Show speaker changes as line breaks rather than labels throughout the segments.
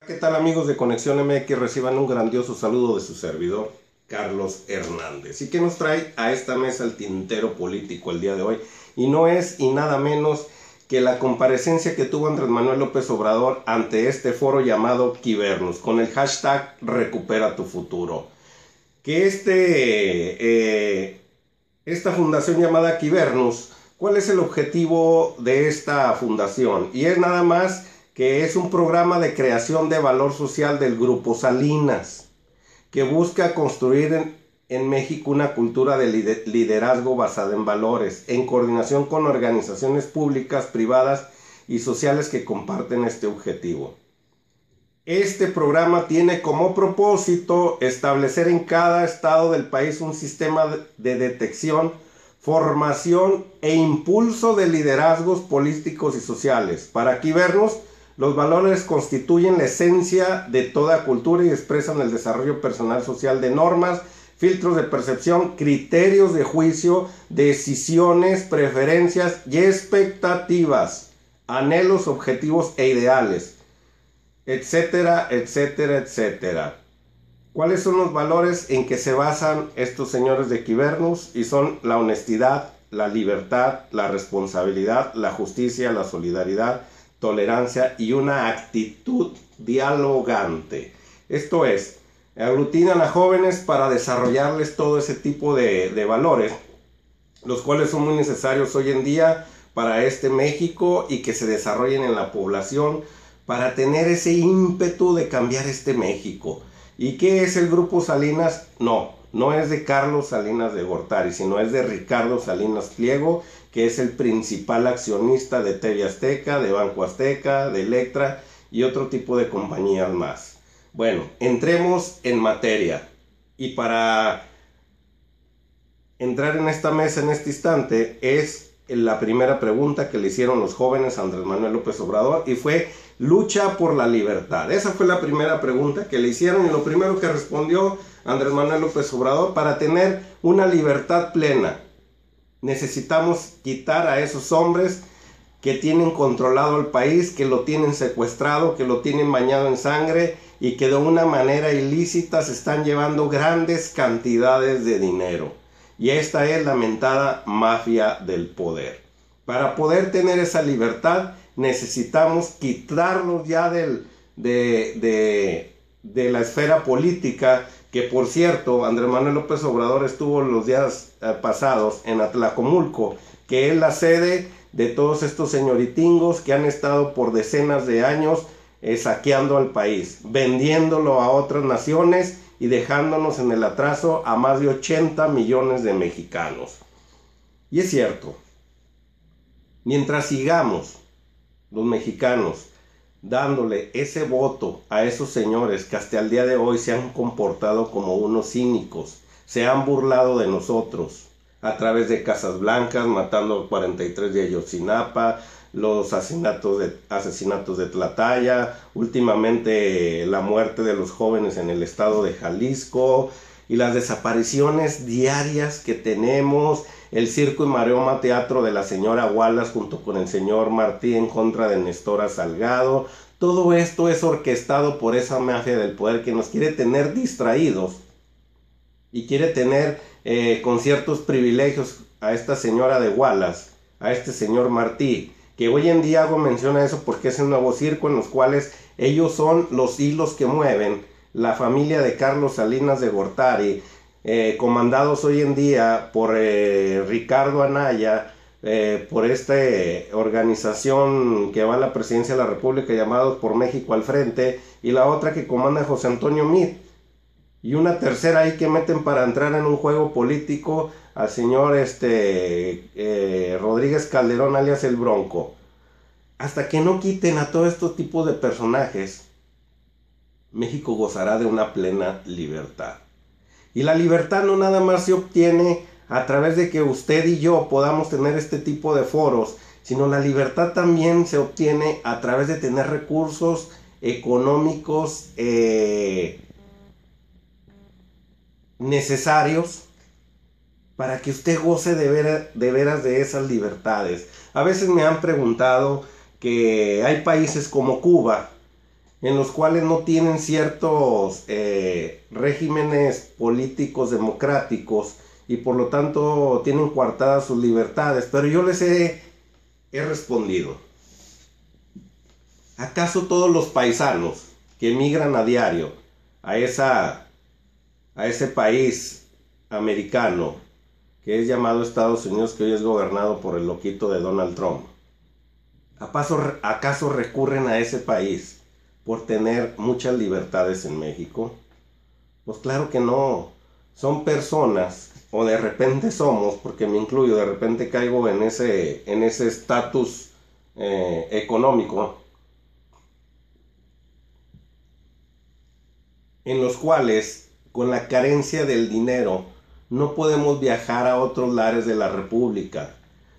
¿Qué tal, amigos de Conexión MX? Reciban un grandioso saludo de su servidor, Carlos Hernández. ¿Y qué nos trae a esta mesa el tintero político el día de hoy? Y no es y nada menos que la comparecencia que tuvo Andrés Manuel López Obrador ante este foro llamado Quivernus, con el hashtag Recupera tu Futuro. Que esta fundación llamada Quivernus, ¿cuál es el objetivo de esta fundación? Y es nada más que es un programa de creación de valor social del Grupo Salinas, que busca construir en México una cultura de liderazgo basada en valores, en coordinación con organizaciones públicas, privadas y sociales que comparten este objetivo. Este programa tiene como propósito establecer en cada estado del país un sistema de detección, formación e impulso de liderazgos políticos y sociales. Para aquí vernos, los valores constituyen la esencia de toda cultura y expresan el desarrollo personal social de normas, filtros de percepción, criterios de juicio, decisiones, preferencias y expectativas, anhelos, objetivos e ideales, etcétera, etcétera, etcétera. ¿Cuáles son los valores en que se basan estos señores de Quivernus? Y son la honestidad, la libertad, la responsabilidad, la justicia, la solidaridad, tolerancia y una actitud dialogante. Esto es, aglutinan a jóvenes para desarrollarles todo ese tipo de valores, los cuales son muy necesarios hoy en día para este México y que se desarrollen en la población para tener ese ímpetu de cambiar este México. ¿Y qué es el Grupo Salinas? No es de Carlos Salinas de Gortari, sino es de Ricardo Salinas Pliego, que es el principal accionista de TV Azteca, de Banco Azteca, de Electra y otro tipo de compañías más. Bueno, entremos en materia. Y para entrar en esta mesa en este instante es la primera pregunta que le hicieron los jóvenes a Andrés Manuel López Obrador y fue: lucha por la libertad. Esa fue la primera pregunta que le hicieron y lo primero que respondió Andrés Manuel López Obrador: para tener una libertad plena necesitamos quitar a esos hombres que tienen controlado el país, que lo tienen secuestrado, que lo tienen bañado en sangre y que de una manera ilícita se están llevando grandes cantidades de dinero. Y esta es la mentada mafia del poder. Para poder tener esa libertad necesitamos quitarnos ya de la esfera política, que por cierto Andrés Manuel López Obrador estuvo los días pasados en Atlacomulco, que es la sede de todos estos señoritingos que han estado por decenas de años saqueando al país, vendiéndolo a otras naciones y dejándonos en el atraso a más de 80 millones de mexicanos. Y es cierto, mientras sigamos los mexicanos dándole ese voto a esos señores que hasta el día de hoy se han comportado como unos cínicos, se han burlado de nosotros a través de Casas Blancas, matando 43 de Ayotzinapa, los asesinatos de Tlatlaya, últimamente la muerte de los jóvenes en el estado de Jalisco y las desapariciones diarias que tenemos, el circo y maroma teatro de la señora Wallace junto con el señor Martí en contra de Nestora Salgado. Todo esto es orquestado por esa mafia del poder que nos quiere tener distraídos y quiere tener con ciertos privilegios a esta señora de Wallace, a este señor Martí, que hoy en día hago mención a eso porque es el nuevo circo en los cuales ellos son los hilos que mueven la familia de Carlos Salinas de Gortari, comandados hoy en día por Ricardo Anaya, por esta organización que va a la presidencia de la República llamados Por México al Frente, y la otra que comanda José Antonio Meade, y una tercera ahí que meten para entrar en un juego político al señor Rodríguez Calderón alias el Bronco. Hasta que no quiten a todo este tipo de personajes, México gozará de una plena libertad. Y la libertad no nada más se obtiene a través de que usted y yo podamos tener este tipo de foros, sino la libertad también se obtiene a través de tener recursos económicos necesarios para que usted goce de veras de esas libertades. A veces me han preguntado que hay países como Cuba en los cuales no tienen ciertos regímenes políticos democráticos y por lo tanto tienen coartadas sus libertades. Pero yo les he respondido: ¿acaso todos los paisanos que emigran a diario a ese país americano que es llamado Estados Unidos, que hoy es gobernado por el loquito de Donald Trump, acaso recurren a ese país por tener muchas libertades en México? Pues claro que no. Son personas, o de repente somos, porque me incluyo, de repente caigo en ese estatus económico, en los cuales, con la carencia del dinero, no podemos viajar a otros lares de la República.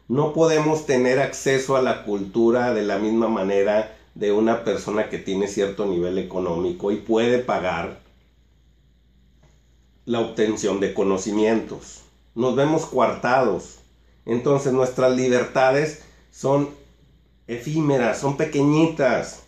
No podemos tener acceso a la cultura de la misma manera de una persona que tiene cierto nivel económico y puede pagar la obtención de conocimientos. Nos vemos coartados. Entonces nuestras libertades son efímeras, son pequeñitas.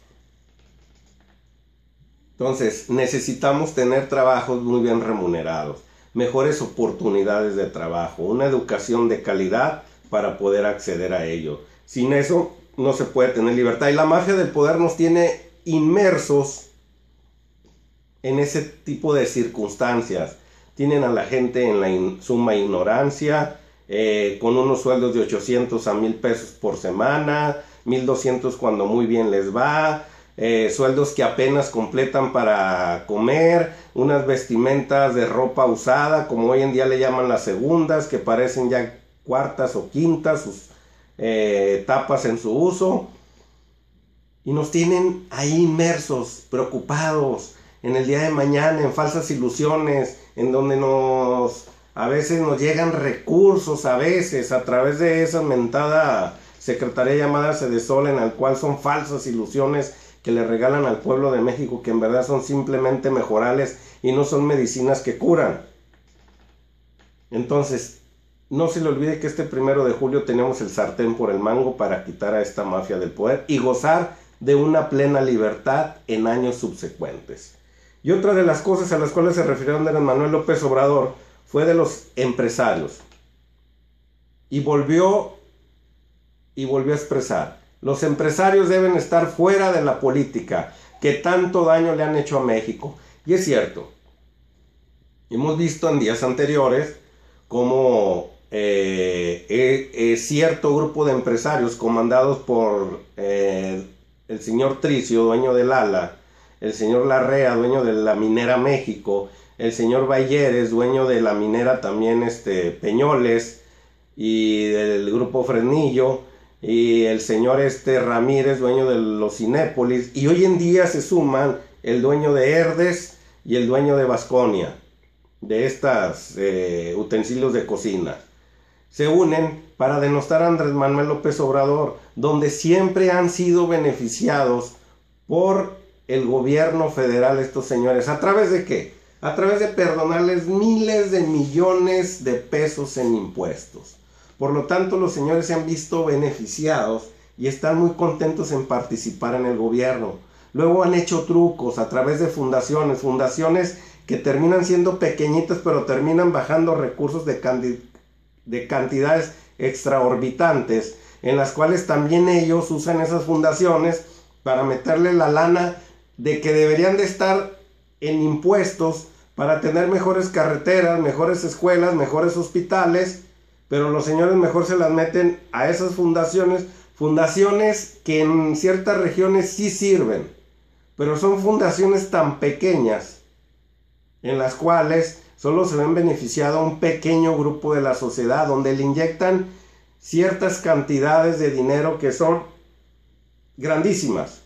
Entonces necesitamos tener trabajos muy bien remunerados, mejores oportunidades de trabajo, una educación de calidad para poder acceder a ello. Sin eso no se puede tener libertad. Y la mafia del poder nos tiene inmersos en ese tipo de circunstancias. Tienen a la gente en la suma ignorancia, con unos sueldos de 800 a 1000 pesos por semana, 1200 cuando muy bien les va, sueldos que apenas completan para comer, unas vestimentas de ropa usada, como hoy en día le llaman las segundas, que parecen ya cuartas o quintas, sus tapas en su uso, y nos tienen ahí inmersos, preocupados en el día de mañana, en falsas ilusiones, en donde a veces nos llegan recursos, a veces a través de esa mentada secretaría llamada Sedesol, en la cual son falsas ilusiones que le regalan al pueblo de México, que en verdad son simplemente mejorales y no son medicinas que curan. Entonces, no se le olvide que este 1 de julio tenemos el sartén por el mango para quitar a esta mafia del poder y gozar de una plena libertad en años subsecuentes. Y otra de las cosas a las cuales se refirió Andrés Manuel López Obrador fue de los empresarios. Y volvió a expresar: los empresarios deben estar fuera de la política, que tanto daño le han hecho a México. Y es cierto. Hemos visto en días anteriores cómo cierto grupo de empresarios comandados por el señor Tricio, dueño del ALA, el señor Larrea, dueño de la Minera México, el señor Balleres, dueño de la minera también Peñoles, y del grupo Fresnillo, y el señor Ramírez, dueño de los Cinépolis, y hoy en día se suman el dueño de Herdes y el dueño de Vasconia, de estas utensilios de cocina. Se unen para denostar a Andrés Manuel López Obrador, donde siempre han sido beneficiados por el gobierno federal estos señores. ¿A través de qué? A través de perdonarles miles de millones de pesos en impuestos. Por lo tanto, los señores se han visto beneficiados y están muy contentos en participar en el gobierno. Luego han hecho trucos a través de fundaciones que terminan siendo pequeñitas, pero terminan bajando recursos de cantidades extraorbitantes, en las cuales también ellos usan esas fundaciones para meterle la lana de que deberían de estar en impuestos para tener mejores carreteras, mejores escuelas, mejores hospitales, pero los señores mejor se las meten a esas fundaciones que en ciertas regiones sí sirven, pero son fundaciones tan pequeñas en las cuales solo se ven beneficiado a un pequeño grupo de la sociedad, donde le inyectan ciertas cantidades de dinero que son grandísimas,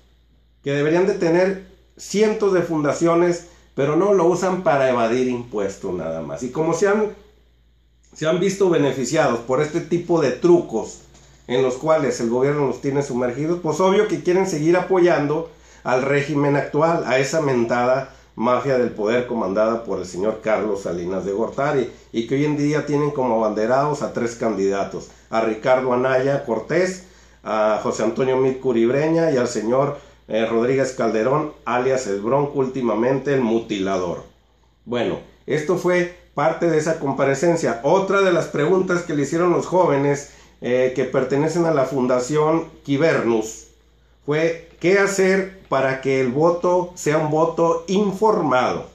que deberían de tener cientos de fundaciones, pero no lo usan para evadir impuestos nada más. Y como se han visto beneficiados por este tipo de trucos en los cuales el gobierno los tiene sumergidos, pues obvio que quieren seguir apoyando al régimen actual, a esa mentada mafia del poder comandada por el señor Carlos Salinas de Gortari, y que hoy en día tienen como abanderados a 3 candidatos: a Ricardo Anaya Cortés, a José Antonio Meade Curibreña y al señor Rodríguez Calderón, alias el Bronco, últimamente el Mutilador. Bueno, esto fue parte de esa comparecencia. Otra de las preguntas que le hicieron los jóvenes que pertenecen a la Fundación Quibernus fue: ¿qué hacer para que el voto sea un voto informado?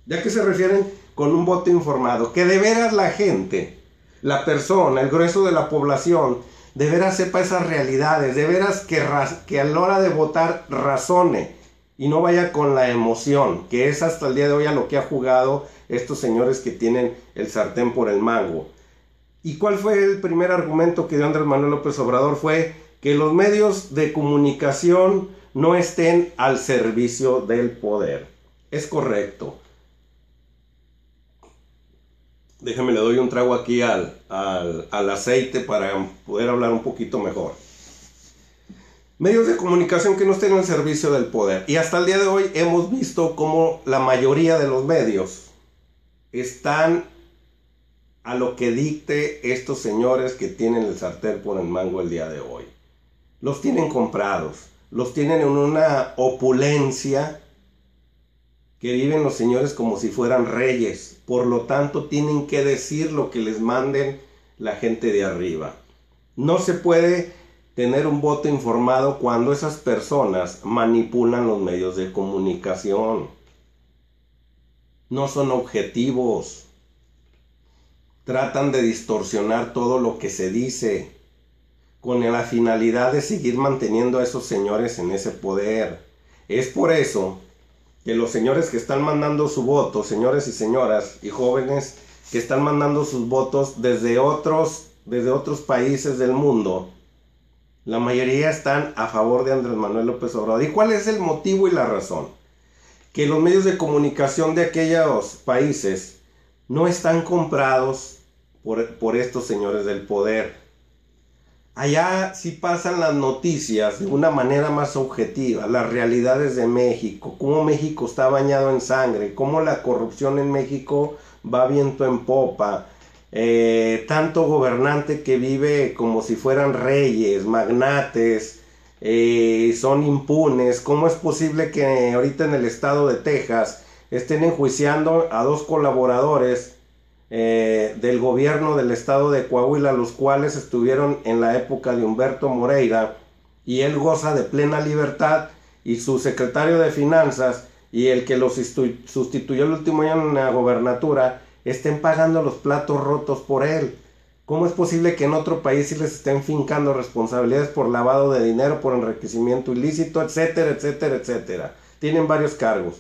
¿Ya qué se refieren con un voto informado? Que de veras la gente, la persona, el grueso de la población, de veras sepa esas realidades, de veras que a la hora de votar razone y no vaya con la emoción, que es hasta el día de hoy a lo que ha jugado estos señores que tienen el sartén por el mango. ¿Y cuál fue el primer argumento que dio Andrés Manuel López Obrador? Fue que los medios de comunicación no estén al servicio del poder. Es correcto. Déjeme, le doy un trago aquí al aceite para poder hablar un poquito mejor. Medios de comunicación que no estén al servicio del poder. Y hasta el día de hoy hemos visto cómo la mayoría de los medios están a lo que dicte estos señores que tienen el sartén por el mango el día de hoy. Los tienen comprados, los tienen en una opulencia que viven los señores como si fueran reyes. Por lo tanto, tienen que decir lo que les manden la gente de arriba. No se puede tener un voto informado cuando esas personas manipulan los medios de comunicación. No son objetivos. Tratan de distorsionar todo lo que se dice con la finalidad de seguir manteniendo a esos señores en ese poder. Es por eso que los señores que están mandando su voto, señores y señoras y jóvenes que están mandando sus votos desde otros países del mundo, la mayoría están a favor de Andrés Manuel López Obrador. ¿Y cuál es el motivo y la razón? Que los medios de comunicación de aquellos países no están comprados por estos señores del poder. Allá sí pasan las noticias de una manera más objetiva, las realidades de México, cómo México está bañado en sangre, cómo la corrupción en México va viento en popa, tanto gobernante que vive como si fueran reyes, magnates, son impunes. ¿Cómo es posible que ahorita en el estado de Texas estén enjuiciando a 2 colaboradores del gobierno del estado de Coahuila, los cuales estuvieron en la época de Humberto Moreira, y él goza de plena libertad, y su secretario de finanzas y el que lo sustituyó el último año en la gobernatura estén pagando los platos rotos por él? ¿Cómo es posible que en otro país sí les estén fincando responsabilidades por lavado de dinero, por enriquecimiento ilícito, etcétera, etcétera, etcétera? Tienen varios cargos.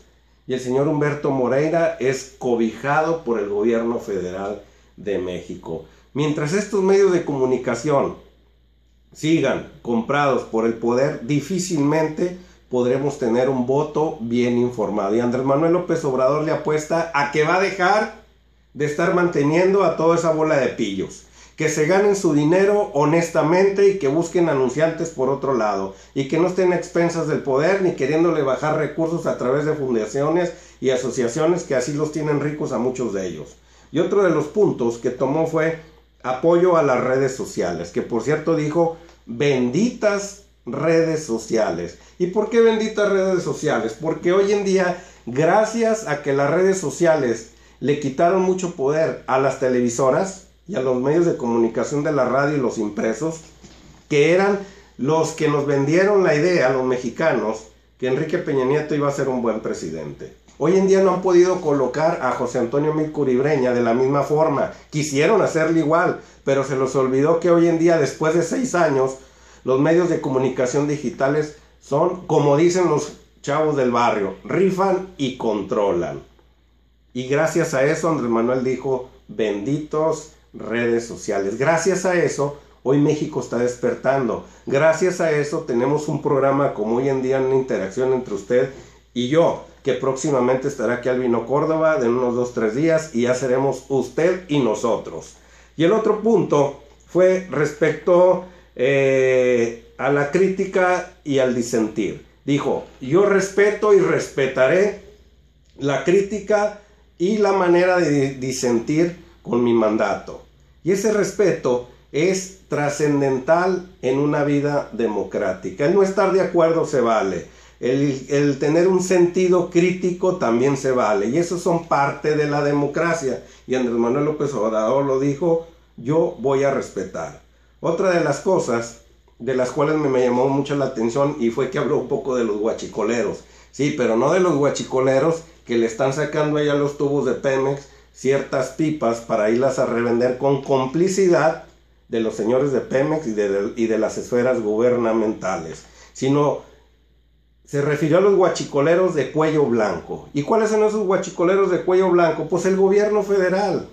Y el señor Humberto Moreira es cobijado por el gobierno federal de México. Mientras estos medios de comunicación sigan comprados por el poder, difícilmente podremos tener un voto bien informado. Y Andrés Manuel López Obrador le apuesta a que va a dejar de estar manteniendo a toda esa bola de pillos. Que se ganen su dinero honestamente y que busquen anunciantes por otro lado, y que no estén a expensas del poder ni queriéndole bajar recursos a través de fundaciones y asociaciones que así los tienen ricos a muchos de ellos. Y otro de los puntos que tomó fue apoyo a las redes sociales, que por cierto dijo: benditas redes sociales. ¿Y por qué benditas redes sociales? Porque hoy en día, gracias a que las redes sociales le quitaron mucho poder a las televisoras y a los medios de comunicación de la radio y los impresos, que eran los que nos vendieron la idea a los mexicanos que Enrique Peña Nieto iba a ser un buen presidente. Hoy en día no han podido colocar a José Antonio Mid Curibreña de la misma forma. Quisieron hacerlo igual, pero se les olvidó que hoy en día, después de 6 años, los medios de comunicación digitales son, como dicen los chavos del barrio, rifan y controlan. Y gracias a eso Andrés Manuel dijo: benditos redes sociales. Gracias a eso hoy México está despertando. Gracias a eso tenemos un programa como hoy en día, una interacción entre usted y yo, que próximamente estará aquí Albino Córdoba, de unos 2-3 días, y ya seremos usted y nosotros. Y el otro punto fue respecto a la crítica y al disentir. Dijo: yo respeto y respetaré la crítica y la manera de disentir con mi mandato. Y ese respeto es trascendental en una vida democrática. El no estar de acuerdo se vale. El tener un sentido crítico también se vale. Y eso son parte de la democracia. Y Andrés Manuel López Obrador lo dijo, yo voy a respetar. Otra de las cosas de las cuales me llamó mucho la atención y fue que habló un poco de los guachicoleros. Sí, pero no de los guachicoleros que le están sacando allá los tubos de Pemex ciertas pipas para irlas a revender con complicidad de los señores de Pemex y de las esferas gubernamentales, sino se refirió a los guachicoleros de cuello blanco. ¿Y cuáles son esos guachicoleros de cuello blanco? Pues el gobierno federal,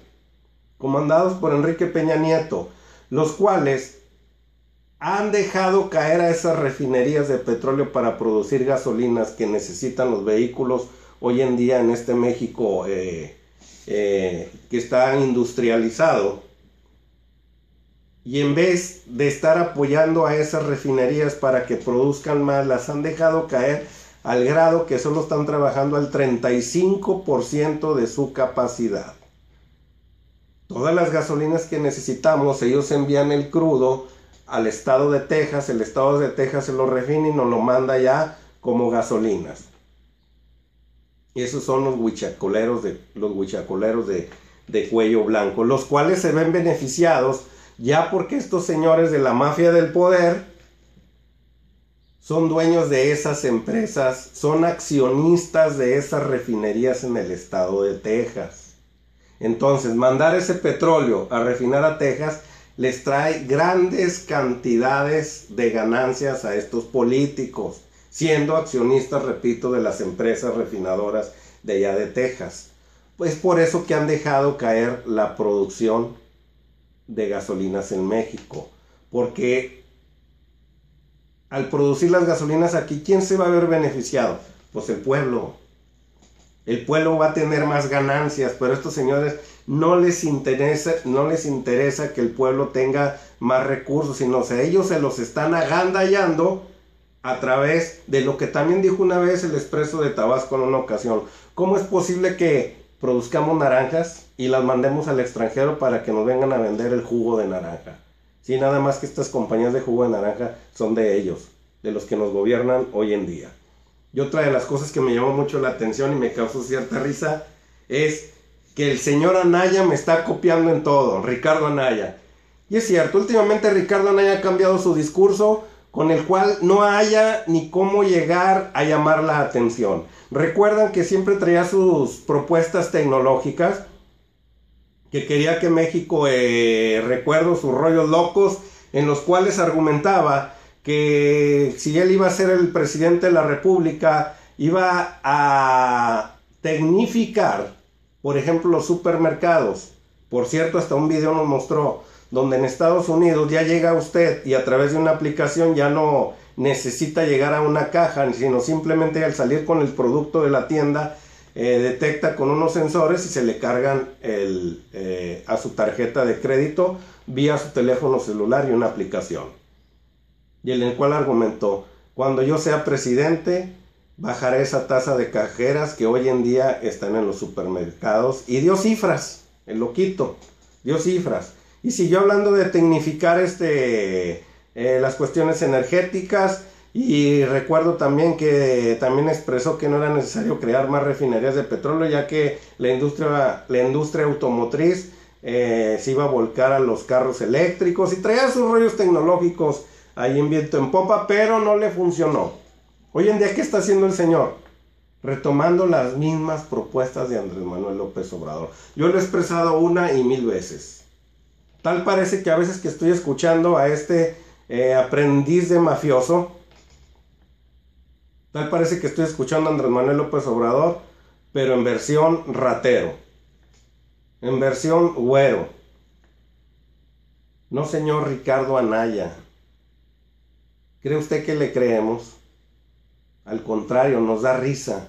comandados por Enrique Peña Nieto, los cuales han dejado caer a esas refinerías de petróleo para producir gasolinas que necesitan los vehículos hoy en día en este México que está industrializado. Y en vez de estar apoyando a esas refinerías para que produzcan más, las han dejado caer al grado que solo están trabajando al 35% de su capacidad. Todas las gasolinas que necesitamos, ellos envían el crudo al estado de Texas, el estado de Texas se lo refina y nos lo manda ya como gasolinas. Y esos son los huichacoleros de cuello blanco, los cuales se ven beneficiados ya porque estos señores de la mafia del poder son dueños de esas empresas, son accionistas de esas refinerías en el estado de Texas. Entonces, mandar ese petróleo a refinar a Texas les trae grandes cantidades de ganancias a estos políticos, siendo accionistas, repito, de las empresas refinadoras de allá de Texas. Pues por eso que han dejado caer la producción de gasolinas en México, porque al producir las gasolinas aquí, ¿quién se va a ver beneficiado? Pues el pueblo va a tener más ganancias, pero a estos señores no les interesa que el pueblo tenga más recursos, sino que ellos se los están agandallando a través de lo que también dijo una vez el Expreso de Tabasco en una ocasión. ¿Cómo es posible que produzcamos naranjas y las mandemos al extranjero para que nos vengan a vender el jugo de naranja? Sí, nada más que estas compañías de jugo de naranja son de ellos, de los que nos gobiernan hoy en día. Y otra de las cosas que me llamó mucho la atención y me causó cierta risa es que el señor Anaya me está copiando en todo, Ricardo Anaya. Y es cierto, últimamente Ricardo Anaya ha cambiado su discurso, con el cual no haya ni cómo llegar a llamar la atención. Recuerdan que siempre traía sus propuestas tecnológicas, que quería que México, recuerdo sus rollos locos, en los cuales argumentaba que si él iba a ser el presidente de la República, iba a tecnificar, por ejemplo, los supermercados. Por cierto, hasta un video nos mostró donde en Estados Unidos ya llega usted y a través de una aplicación ya no necesita llegar a una caja, sino simplemente al salir con el producto de la tienda, detecta con unos sensores y se le cargan a su tarjeta de crédito vía su teléfono celular y una aplicación. Y en el cual argumentó, cuando yo sea presidente, bajaré esa tasa de cajeras que hoy en día están en los supermercados. Y dio cifras, el loquito, dio cifras. Y siguió hablando de tecnificar las cuestiones energéticas. Y recuerdo también que también expresó que no era necesario crear más refinerías de petróleo, ya que la industria automotriz se iba a volcar a los carros eléctricos y traía sus rollos tecnológicos ahí en viento en popa, pero no le funcionó. Hoy en día, ¿qué está haciendo el señor? Retomando las mismas propuestas de Andrés Manuel López Obrador. Yo lo he expresado una y mil veces. Tal parece que a veces que estoy escuchando a este aprendiz de mafioso, tal parece que estoy escuchando a Andrés Manuel López Obrador, pero en versión ratero, en versión güero. No, señor Ricardo Anaya. ¿Cree usted que le creemos? Al contrario, nos da risa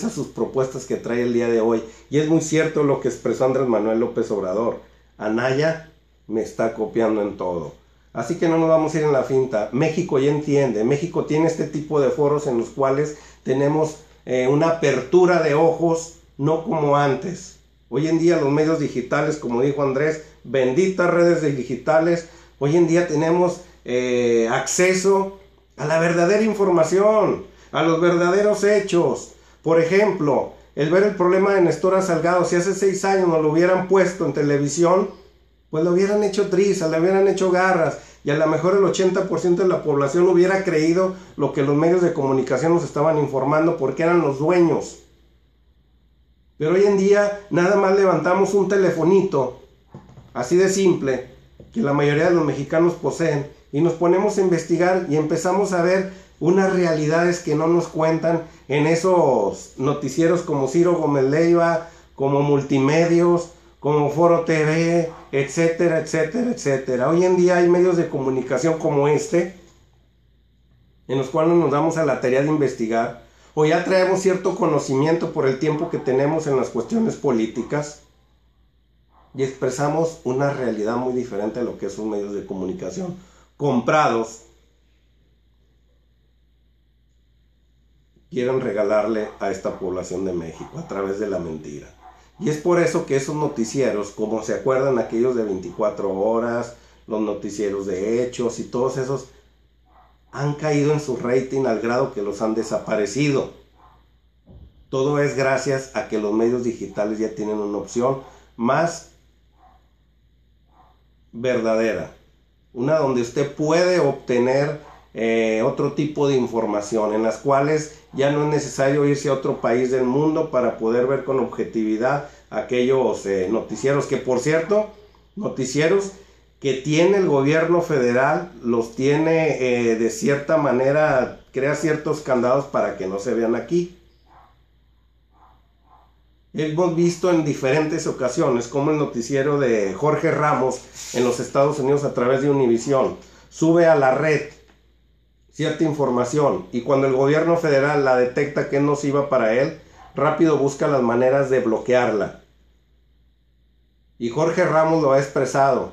sus propuestas que trae el día de hoy. Y es muy cierto lo que expresó Andrés Manuel López Obrador. Anaya me está copiando en todo. Así que no nos vamos a ir en la finta. México ya entiende. México tiene este tipo de foros en los cuales tenemos una apertura de ojos, no como antes. Hoy en día los medios digitales, como dijo Andrés, benditas redes digitales, hoy en día tenemos acceso a la verdadera información, a los verdaderos hechos. Por ejemplo, el ver el problema de Nestora Salgado, si hace 6 años nos lo hubieran puesto en televisión, pues lo hubieran hecho trizas, le hubieran hecho garras, y a lo mejor el 80% de la población hubiera creído lo que los medios de comunicación nos estaban informando, porque eran los dueños. Pero hoy en día nada más levantamos un telefonito, así de simple, que la mayoría de los mexicanos poseen, y nos ponemos a investigar y empezamos a ver unas realidades que no nos cuentan en esos noticieros como Ciro Gómez Leiva, como Multimedios, como Foro TV, etcétera, etcétera, etcétera. Hoy en día hay medios de comunicación como este, en los cuales nos damos a la tarea de investigar, o ya traemos cierto conocimiento por el tiempo que tenemos en las cuestiones políticas, y expresamos una realidad muy diferente a lo que son medios de comunicación comprados. Quieren regalarle a esta población de México a través de la mentira. Y es por eso que esos noticieros, como se acuerdan aquellos de 24 horas, los noticieros de hechos y todos esos, han caído en su rating al grado que los han desaparecido. Todo es gracias a que los medios digitales ya tienen una opción más verdadera. Una donde usted puede obtener otro tipo de información, en las cuales ya no es necesario irse a otro país del mundo para poder ver con objetividad aquellos noticieros, que por cierto, noticieros que tiene el gobierno federal, los tiene de cierta manera, crea ciertos candados para que no se vean aquí. Hemos visto en diferentes ocasiones como el noticiero de Jorge Ramos en los Estados Unidos a través de Univisión sube a la red cierta información, y cuando el gobierno federal la detecta que es nociva para él, rápido busca las maneras de bloquearla. Y Jorge Ramos lo ha expresado.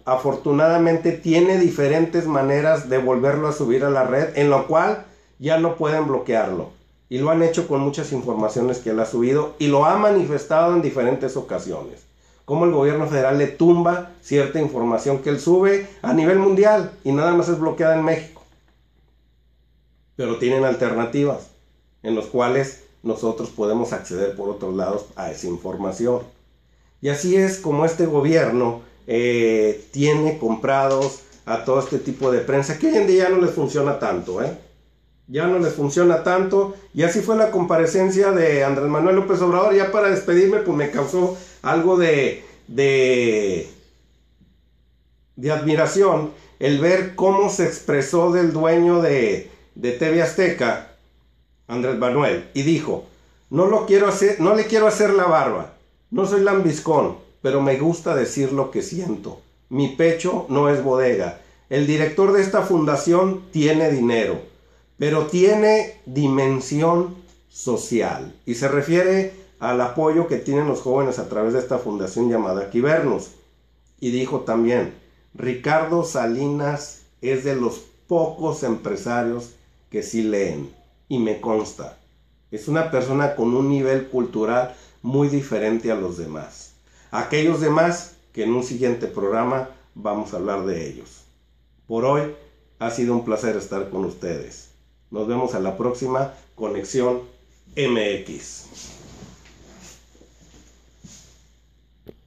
Afortunadamente tiene diferentes maneras de volverlo a subir a la red, en lo cual ya no pueden bloquearlo. Y lo han hecho con muchas informaciones que él ha subido, y lo ha manifestado en diferentes ocasiones. Como el gobierno federal le tumba cierta información que él sube a nivel mundial y nada más es bloqueada en México. Pero tienen alternativas en las cuales nosotros podemos acceder por otros lados a esa información. Y así es como este gobierno tiene comprados a todo este tipo de prensa, que hoy en día ya no les funciona tanto, ya no les funciona tanto. Y así fue la comparecencia de Andrés Manuel López Obrador. Ya para despedirme, pues me causó algo de admiración el ver cómo se expresó del dueño de TV Azteca, Andrés Manuel, y dijo: no le quiero hacer la barba, no soy lambiscón, pero me gusta decir lo que siento. Mi pecho no es bodega. El director de esta fundación tiene dinero, pero tiene dimensión social. Y se refiere al apoyo que tienen los jóvenes a través de esta fundación llamada Quibernos. Y dijo también: Ricardo Salinas es de los pocos empresarios que sí leen, y me consta. Es una persona con un nivel cultural muy diferente a los demás. Aquellos demás que en un siguiente programa vamos a hablar de ellos. Por hoy ha sido un placer estar con ustedes. Nos vemos a la próxima Conexión MX.